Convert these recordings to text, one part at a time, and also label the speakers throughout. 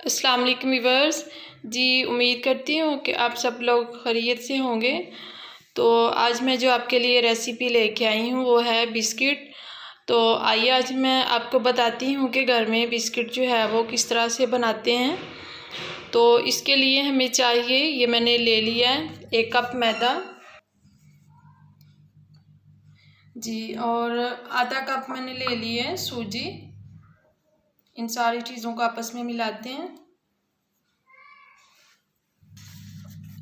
Speaker 1: अस्सलाम वालेकुम व्यूअर्स जी। उम्मीद करती हूँ कि आप सब लोग खैरियत से होंगे। तो आज मैं जो आपके लिए रेसिपी लेके आई हूँ वो है बिस्किट। तो आइए आज मैं आपको बताती हूँ कि घर में बिस्किट जो है वो किस तरह से बनाते हैं। तो इसके लिए हमें चाहिए, ये मैंने ले लिया है 1 कप मैदा जी, और आधा कप मैंने ले लिया है सूजी। इन सारी चीज़ों को आपस में मिलाते हैं।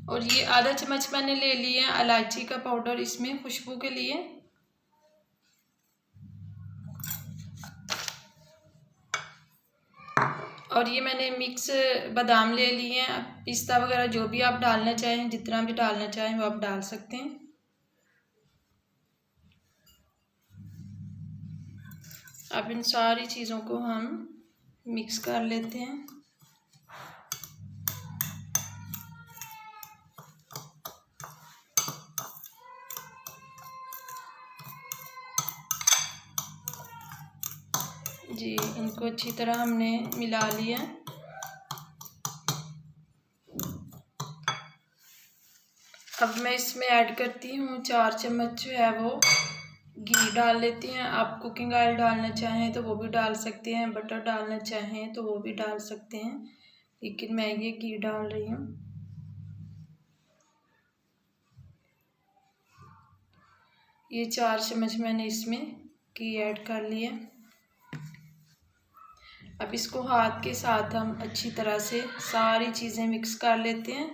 Speaker 1: और ये आधा चम्मच मैंने ले लिया है इलायची का पाउडर, इसमें खुशबू के लिए। और ये मैंने मिक्स बादाम ले लिए हैं, पिस्ता वगैरह जो भी आप डालना चाहें, जितना भी डालना चाहें वो आप डाल सकते हैं। अब इन सारी चीज़ों को हम मिक्स कर लेते हैं। जी, इनको अच्छी तरह हमने मिला लिया। अब मैं इसमें ऐड करती हूँ 4 चम्मच जो है वो घी डाल लेती हैं। आप कुकिंग ऑयल डालना चाहें तो वो भी डाल सकते हैं, बटर डालना चाहें तो वो भी डाल सकते हैं, लेकिन मैं ये घी डाल रही हूँ। ये 4 चम्मच मैंने इसमें घी ऐड कर लिया। अब इसको हाथ के साथ हम अच्छी तरह से सारी चीज़ें मिक्स कर लेते हैं।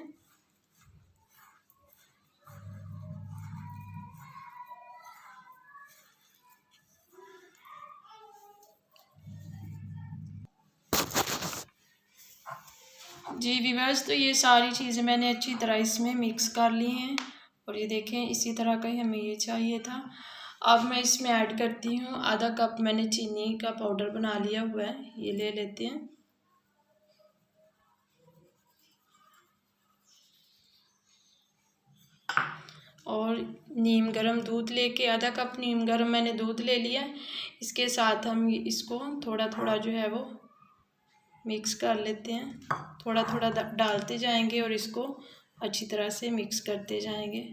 Speaker 1: जी व्यूअर्स, तो ये सारी चीज़ें मैंने अच्छी तरह इसमें मिक्स कर ली हैं। और ये देखें, इसी तरह का ही हमें ये चाहिए था। अब मैं इसमें ऐड करती हूँ आधा कप मैंने चीनी का पाउडर बना लिया हुआ है, ये ले लेते हैं। और नीम गर्म दूध लेके, आधा कप नीम गर्म मैंने दूध ले लिया। इसके साथ हम इसको थोड़ा थोड़ा जो है वो मिक्स कर लेते हैं। थोड़ा थोड़ा डालते जाएंगे और इसको अच्छी तरह से मिक्स करते जाएंगे।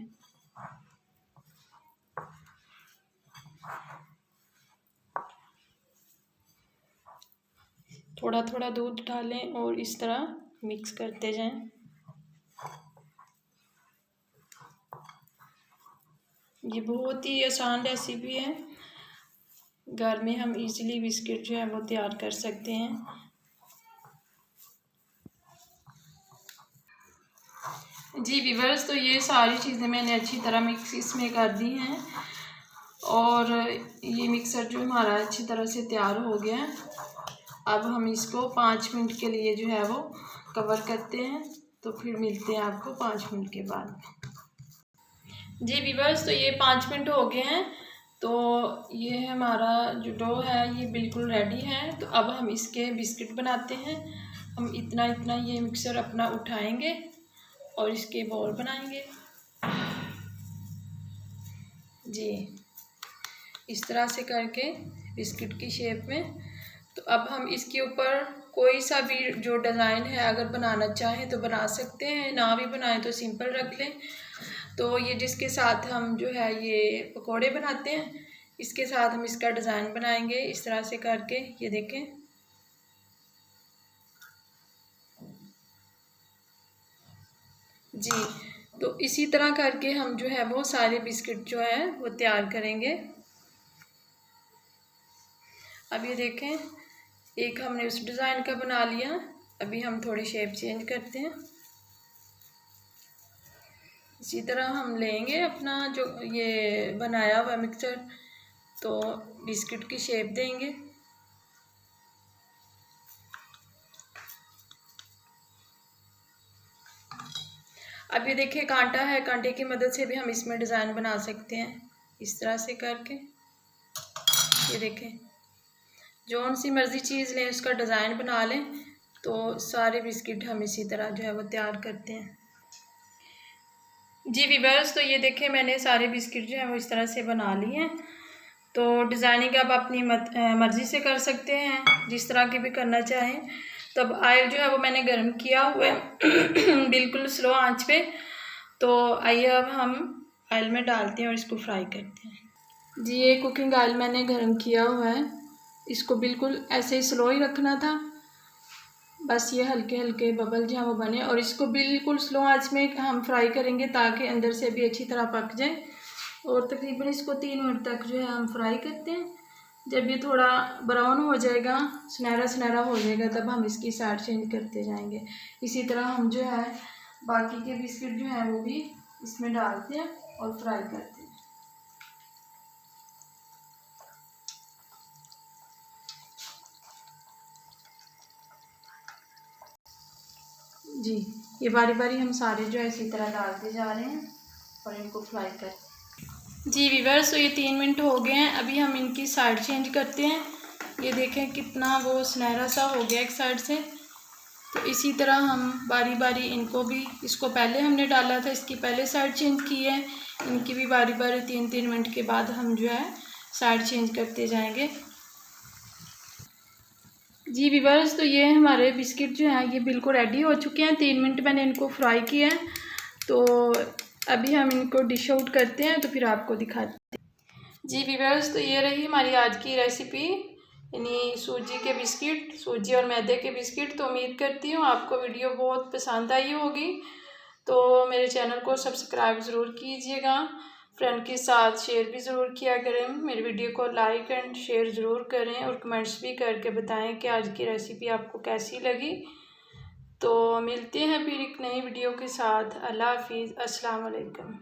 Speaker 1: थोड़ा थोड़ा दूध डालें और इस तरह मिक्स करते जाएं। ये बहुत ही आसान रेसिपी है, घर में हम इजीली बिस्किट जो है वो तैयार कर सकते हैं। जी व्यूअर्स, तो ये सारी चीज़ें मैंने अच्छी तरह मिक्स इसमें कर दी हैं। और ये मिक्सर जो हमारा अच्छी तरह से तैयार हो गया है। अब हम इसको 5 मिनट के लिए जो है वो कवर करते हैं। तो फिर मिलते हैं आपको 5 मिनट के बाद। जी व्यूअर्स, तो ये 5 मिनट हो गए हैं। तो ये हमारा जो डो है ये बिल्कुल रेडी है। तो अब हम इसके बिस्किट बनाते हैं। हम इतना इतना ये मिक्सर अपना उठाएंगे और इसके बॉल बनाएंगे जी, इस तरह से करके बिस्किट की शेप में। तो अब हम इसके ऊपर कोई सा भी जो डिज़ाइन है अगर बनाना चाहें तो बना सकते हैं, ना भी बनाएं तो सिंपल रख लें। तो ये जिसके साथ हम जो है ये पकोड़े बनाते हैं, इसके साथ हम इसका डिज़ाइन बनाएंगे इस तरह से करके। ये देखें जी, तो इसी तरह करके हम जो है वो सारे बिस्किट जो है वो तैयार करेंगे। अब ये देखें, एक हमने उस डिज़ाइन का बना लिया। अभी हम थोड़ी शेप चेंज करते हैं। इसी तरह हम लेंगे अपना जो ये बनाया हुआ मिक्सचर, तो बिस्किट की शेप देंगे। अब ये देखिए कांटा है, कांटे की मदद से भी हम इसमें डिज़ाइन बना सकते हैं इस तरह से करके। ये देखें, जौन सी मर्ज़ी चीज़ लें उसका डिज़ाइन बना लें। तो सारे बिस्किट हम इसी तरह जो है वो तैयार करते हैं। जी व्यूअर्स, तो ये देखें मैंने सारे बिस्किट जो है वो इस तरह से बना लिए हैं। तो डिज़ाइनिंग आप अपनी मर्ज़ी से कर सकते हैं, जिस तरह की भी करना चाहें। तब ऑयल जो है वो मैंने गर्म किया हुआ है बिल्कुल स्लो आंच पे। तो आइए अब हम ऑयल में डालते हैं और इसको फ्राई करते हैं। जी ये कुकिंग ऑयल मैंने गर्म किया हुआ है, इसको बिल्कुल ऐसे ही स्लो ही रखना था, बस ये हल्के हल्के बबल जो है वो बने और इसको बिल्कुल स्लो आंच में हम फ्राई करेंगे ताकि अंदर से भी अच्छी तरह पक जाए। और तकरीबन इसको 3 मिनट तक जो है हम फ्राई करते हैं। जब ये थोड़ा ब्राउन हो जाएगा, सुनहरा सुनहरा हो जाएगा, तब हम इसकी साइड चेंज करते जाएंगे। इसी तरह हम जो है बाकी के बिस्किट जो है वो भी इसमें डालते हैं और फ्राई करते हैं। जी ये बारी बारी हम सारे जो है इसी तरह डालते जा रहे हैं और इनको फ्राई करते हैं। जी व्यूअर्स, तो ये 3 मिनट हो गए हैं, अभी हम इनकी साइड चेंज करते हैं। ये देखें कितना वो सुनहरा सा हो गया एक साइड से। तो इसी तरह हम बारी बारी इनको भी, इसको पहले हमने डाला था, इसकी पहले साइड चेंज की है, इनकी भी बारी बारी 3-3 मिनट के बाद हम जो है साइड चेंज करते जाएंगे। जी व्यूअर्स, तो ये हमारे बिस्किट जो हैं ये बिल्कुल रेडी हो चुके हैं। 3 मिनट मैंने इनको फ्राई किया है, तो अभी हम इनको डिश आउट करते हैं तो फिर आपको दिखाते हैं। जी व्यूअर्स, तो ये रही हमारी आज की रेसिपी, यानी सूजी के बिस्किट, सूजी और मैदे के बिस्किट। तो उम्मीद करती हूँ आपको वीडियो बहुत पसंद आई होगी। तो मेरे चैनल को सब्सक्राइब ज़रूर कीजिएगा, फ्रेंड के साथ शेयर भी ज़रूर किया करें, मेरी वीडियो को लाइक एंड शेयर ज़रूर करें और कमेंट्स भी करके बताएं कि आज की रेसिपी आपको कैसी लगी। तो मिलते हैं फिर एक नई वीडियो के साथ। अल्लाह हाफिज़, अस्सलाम वालेकुम।